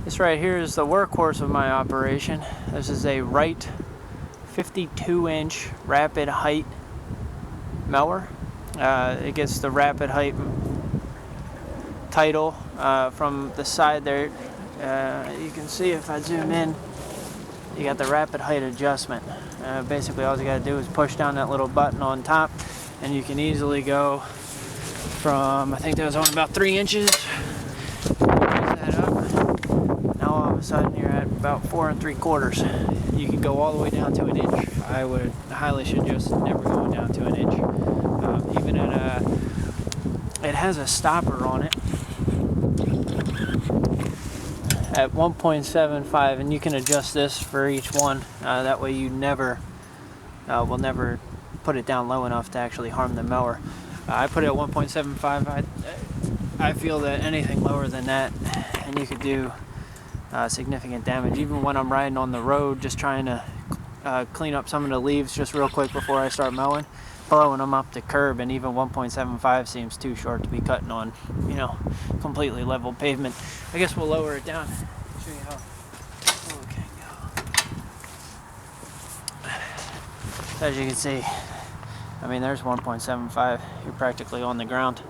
This right here is the workhorse of my operation. This is a Wright 52-inch Rapid Height mower. It gets the Rapid Height title from the side there. You can see if I zoom in, you got the Rapid Height adjustment. Basically all you got to do is push down that little button on top and you can easily go from, I think that was on about 3 inches. Raise that up. Now all of a sudden you're at about 4 3/4. You can go all the way down to 1 inch. I would highly suggest never going down to 1 inch. Even at it has a stopper on it at 1.75, and you can adjust this for each one. That way you will never put it down low enough to actually harm the mower. I put it at 1.75. I feel that anything lower than that, and you could do significant damage. Even when I'm riding on the road, just trying to clean up some of the leaves just real quick before I start mowing, blowing them up the curb, and even 1.75 seems too short to be cutting on, completely level pavement. I guess we'll lower it down. Show you how low it can go. As you can see, there's 1.75. You're practically on the ground.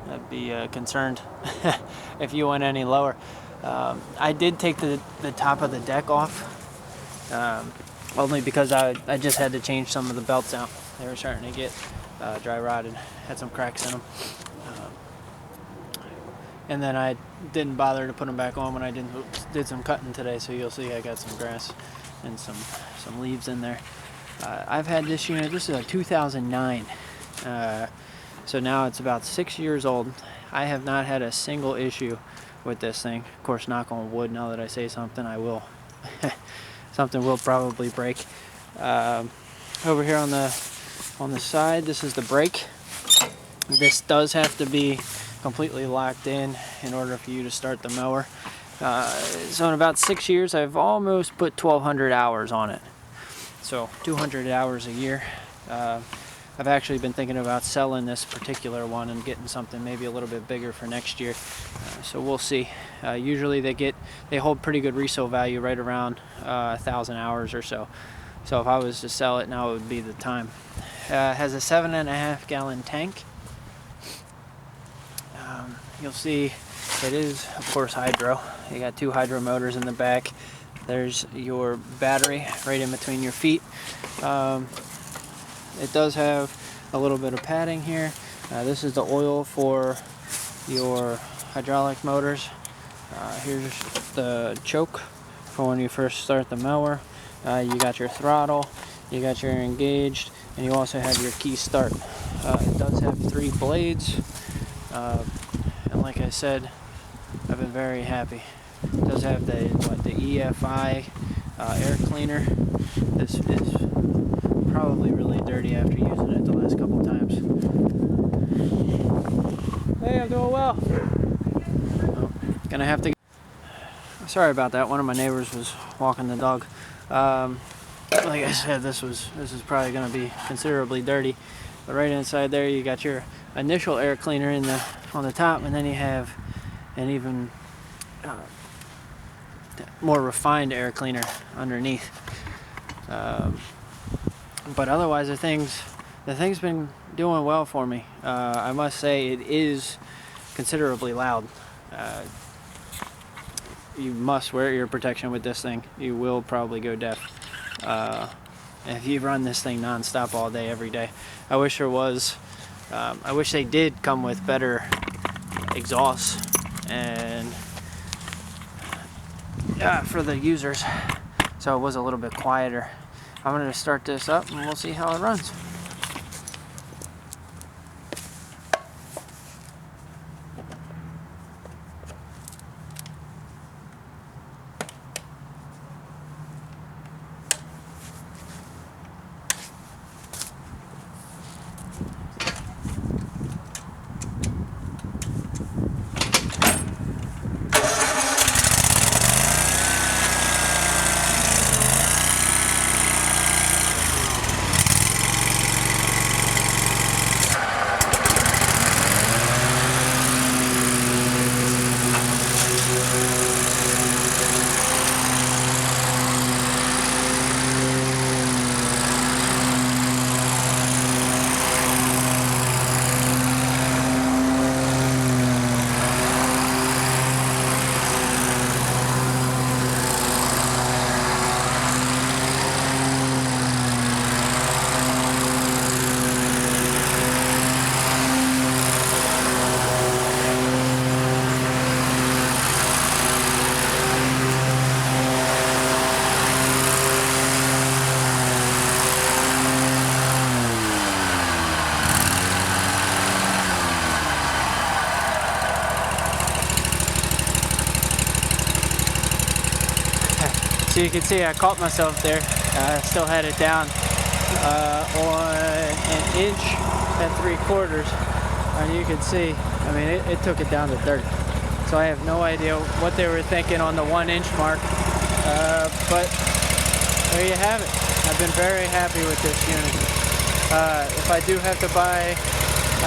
I'd be concerned if you went any lower. I did take the top of the deck off, only because I just had to change some of the belts out. They were starting to get dry rotted, had some cracks in them. And then I didn't bother to put them back on when I did some cutting today, so you'll see I got some grass and some leaves in there. I've had this unit, this is a 2009, so now it's about 6 years old. I have not had a single issue with this thing. Of course, knock on wood, now that I say something, I will. Something will probably break. Over here on the side, this is the brake. This does have to be completely locked in order for you to start the mower. So in about 6 years, I've almost put 1,200 hours on it. So 200 hours a year. I've actually been thinking about selling this particular one and getting something maybe a little bit bigger for next year. So we'll see. Usually they hold pretty good resale value, right around 1,000 hours or so. So if I was to sell it now, it would be the time. It has a 7.5 gallon tank. You'll see it is, of course, hydro. You got 2 hydro motors in the back. There's your battery right in between your feet. It does have a little bit of padding here. This is the oil for your hydraulic motors. Here's the choke for when you first start the mower. You got your throttle, you got your engaged, and you also have your key start. It does have 3 blades, and like I said, I've been very happy. It does have the EFI air cleaner. This is probably really dirty after using it the last couple times. Hey, I'm doing well. Oh, gonna have to. Sorry about that. One of my neighbors was walking the dog. Like I said, this is probably gonna be considerably dirty. But right inside there, you got your initial air cleaner on the top, and then you have an even more refined air cleaner underneath. But otherwise, the thing's been doing well for me. I must say, it is considerably loud. You must wear ear protection with this thing. You will probably go deaf if you run this thing non-stop all day, every day. I wish there was. I wish they did come with better exhausts and for the users, so it was a little bit quieter. I'm going to start this up and we'll see how it runs. So you can see I caught myself there. I still had it down on 1 3/4, and you can see, I mean, it took it down to dirt. So I have no idea what they were thinking on the 1 inch mark, but there you have it. I've been very happy with this unit. If I do have to buy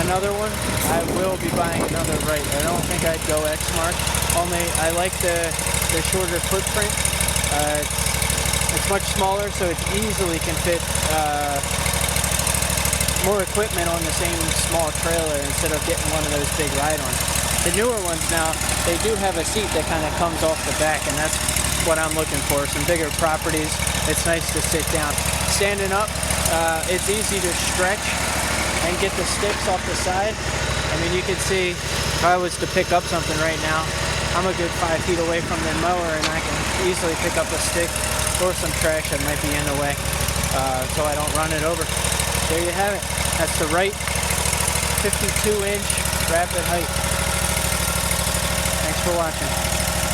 another one, I will be buying another Wright. I don't think I'd go X-Mark, only I like the shorter footprint. It's much smaller, so it easily can fit more equipment on the same small trailer instead of getting one of those big ride-ons. The newer ones now, they do have a seat that kind of comes off the back, and that's what I'm looking for. Some bigger properties, it's nice to sit down. Standing up, it's easy to stretch and get the sticks off the side. I mean, you can see if I was to pick up something right now, I'm a good 5 feet away from the mower, and I can easily pick up a stick or some trash that might be in the way, so I don't run it over. There you have it. That's the Wright 52-inch Rapid Height. Thanks for watching.